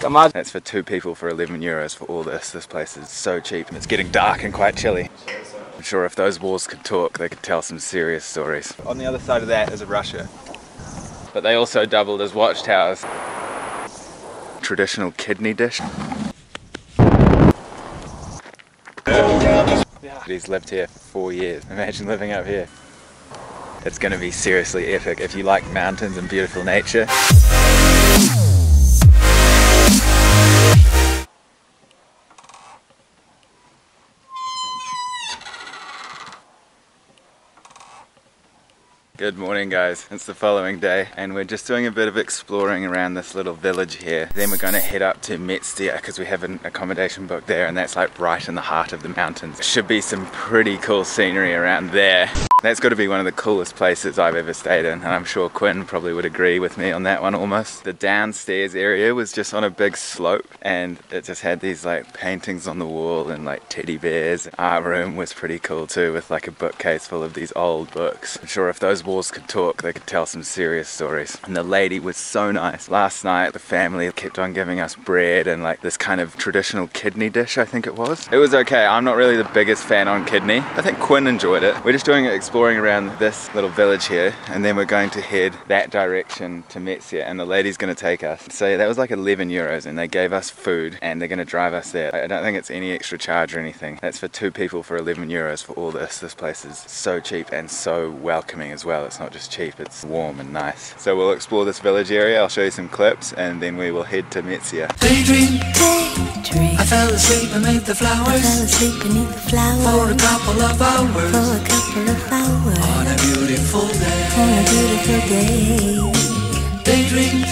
Come on. That's for 2 people for 11 euros for all this. This place is so cheap. It's getting dark and quite chilly. I'm sure if those walls could talk, they could tell some serious stories. On the other side of that is Russia. But they also doubled as watchtowers. Traditional kidney dish. He's lived here for 4 years. Imagine living up here. It's going to be seriously epic if you like mountains and beautiful nature. Good morning guys, it's the following day and we're just doing a bit of exploring around this little village here. Then we're going to head up to Metstia because we have an accommodation booked there and that's like right in the heart of the mountains. Should be some pretty cool scenery around there. That's got to be one of the coolest places I've ever stayed in, and I'm sure Quinn probably would agree with me on that one almost. The downstairs area was just on a big slope and it just had these like paintings on the wall and like teddy bears. Our room was pretty cool too, with like a bookcase full of these old books. I'm sure if those walls could talk, they could tell some serious stories. And the lady was so nice. Last night the family kept on giving us bread and like this kind of traditional kidney dish, I think it was. It was okay. I'm not really the biggest fan on kidney. I think Quinn enjoyed it. We're just doing exploring around this little village here and then we're going to head that direction to Metstia and the lady's going to take us. So that was like 11 euros and they gave us food and they're going to drive us there. I don't think it's any extra charge or anything. That's for 2 people for 11 euros for all this. This place is so cheap and so welcoming as well. It's not just cheap, it's warm and nice. So we'll explore this village area, I'll show you some clips and then we will head to Metstia. Daydream, daydream. I fell asleep beneath the flowers. For a couple of hours. On a beautiful day. Daydream, daydream.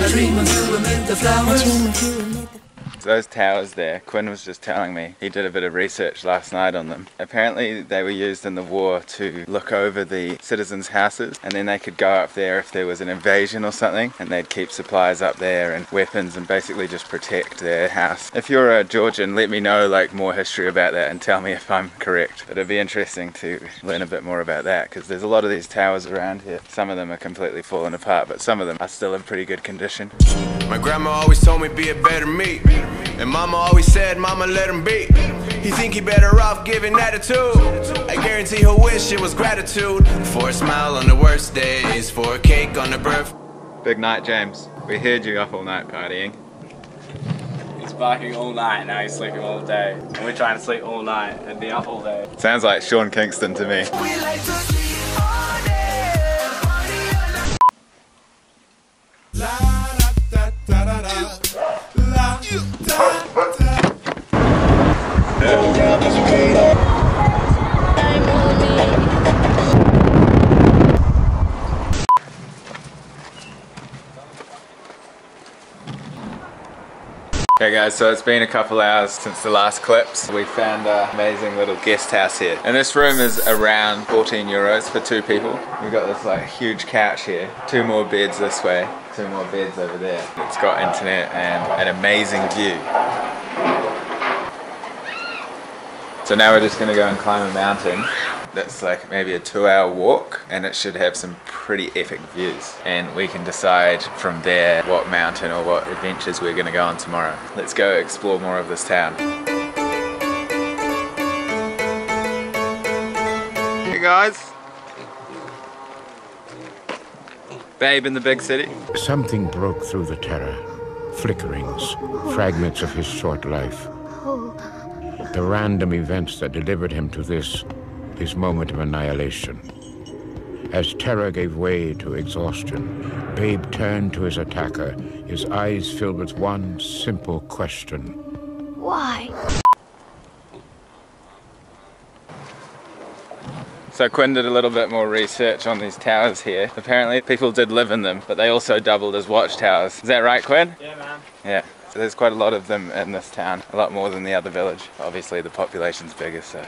I dream of you amid the flowers. Those towers there, Quinn was just telling me, he did a bit of research last night on them. Apparently they were used in the war to look over the citizens' houses and then they could go up there if there was an invasion or something and they'd keep supplies up there and weapons and basically just protect their house. If you're a Georgian, let me know like more history about that and tell me if I'm correct. It'd be interesting to learn a bit more about that because there's a lot of these towers around here. Some of them are completely fallen apart but some of them are still in pretty good condition. My grandma always told me be a better me. And mama always said, mama let him be. He think he better off giving attitude. I guarantee he'll wish it was gratitude. For a smile on the worst days, for a cake on the birth. Big night, James. We heard you up all night partying. He's barking all night, now he's sleeping all day. And we're trying to sleep all night and be up all day. Sounds like Sean Kingston to me. We like to sleep all day. La da da da da. La da da. Okay guys, so it's been a couple hours since the last clips. We found an amazing little guest house here. And this room is around 14 euros for 2 people. We've got this like huge couch here, 2 more beds this way, 2 more beds over there. It's got internet and an amazing view. So now we're just gonna go and climb a mountain. That's like maybe a 2-hour walk and it should have some pretty epic views. And we can decide from there what mountain or what adventures we're gonna go on tomorrow. Let's go explore more of this town. Hey guys. Babe in the big city. Something broke through the terror. Flickerings, fragments of his short life. The random events that delivered him to this, his moment of annihilation. As terror gave way to exhaustion, Babe turned to his attacker, his eyes filled with one simple question. Why? So Quinn did a little bit more research on these towers here. Apparently people did live in them, but they also doubled as watchtowers. Is that right, Quinn? Yeah, man. Yeah. So there's quite a lot of them in this town, a lot more than the other village. Obviously the population's bigger, so.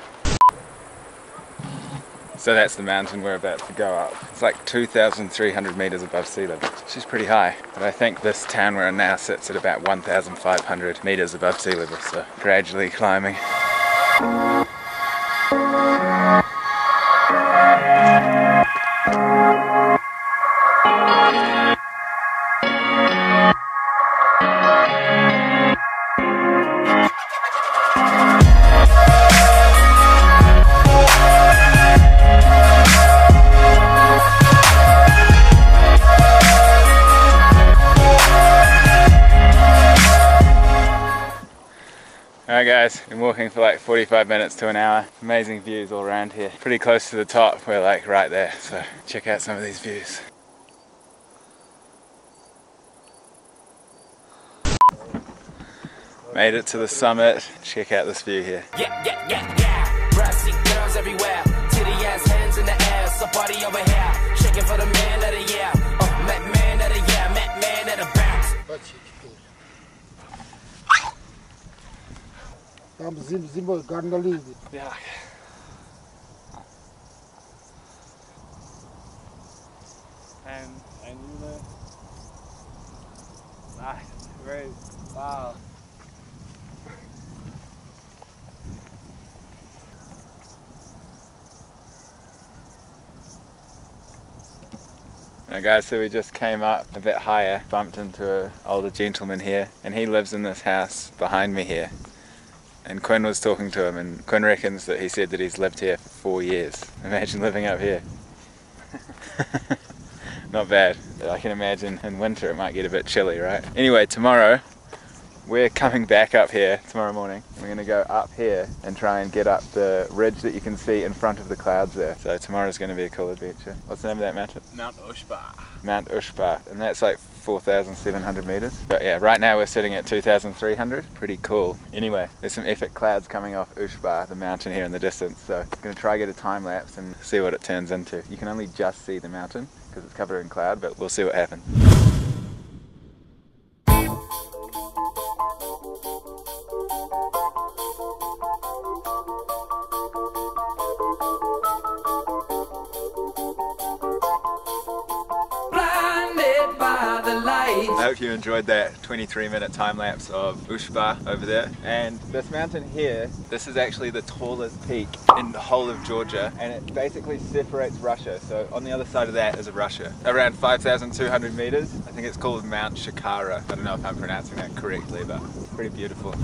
So that's the mountain we're about to go up. It's like 2,300 meters above sea level, which is pretty high. But I think this town we're in now sits at about 1,500 meters above sea level, so gradually climbing. Alright guys, been walking for like 45 minutes to an hour. Amazing views all around here. Pretty close to the top, we're like right there, so check out some of these views. Made it to the summit. Check out this view here. Yeah. Brassy girls everywhere. Titty ass hands in the air. Somebody over here. Shaking for the man of the year. Oh, man of the year. Man of the bounce. Yeah. And you know. Nice. Great. Wow. Now guys, so we just came up a bit higher, bumped into an older gentleman here, and he lives in this house behind me here. And Quinn was talking to him, and Quinn reckons that he said that he's lived here for 4 years. Imagine living up here. Not bad. I can imagine in winter it might get a bit chilly, right? Anyway, tomorrow we're coming back up here tomorrow morning. We're going to go up here and try and get up the ridge that you can see in front of the clouds there. So tomorrow's going to be a cool adventure. What's the name of that mountain? Mount Ushba. Mount Ushba, and that's like 4,700 meters. But yeah, right now we're sitting at 2,300. Pretty cool. Anyway, there's some epic clouds coming off Ushba, the mountain here in the distance. So I'm going to try get a time lapse and see what it turns into. You can only just see the mountain because it's covered in cloud, but we'll see what happens. I hope you enjoyed that 23-minute time lapse of Ushba over there. And this mountain here, this is actually the tallest peak in the whole of Georgia, and it basically separates Russia. So on the other side of that is Russia. Around 5,200 meters. I think it's called Mount Shikara. I don't know if I'm pronouncing that correctly, but pretty beautiful.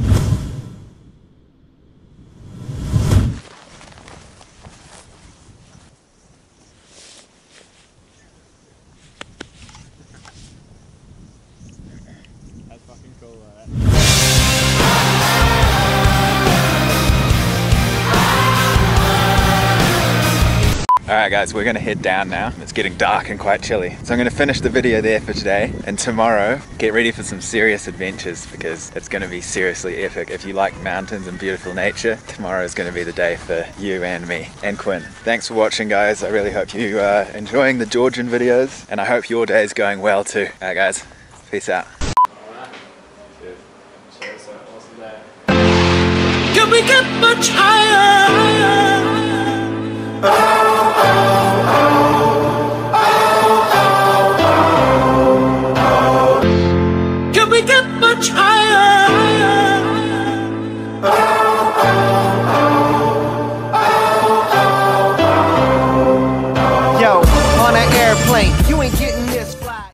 Alright guys, we're going to head down now. It's getting dark and quite chilly. So I'm going to finish the video there for today, and tomorrow get ready for some serious adventures because it's going to be seriously epic. If you like mountains and beautiful nature, tomorrow is going to be the day for you and me and Quinn. Thanks for watching guys. I really hope you are enjoying the Georgian videos, and I hope your day is going well too. Alright guys, peace out. Can we get much higher?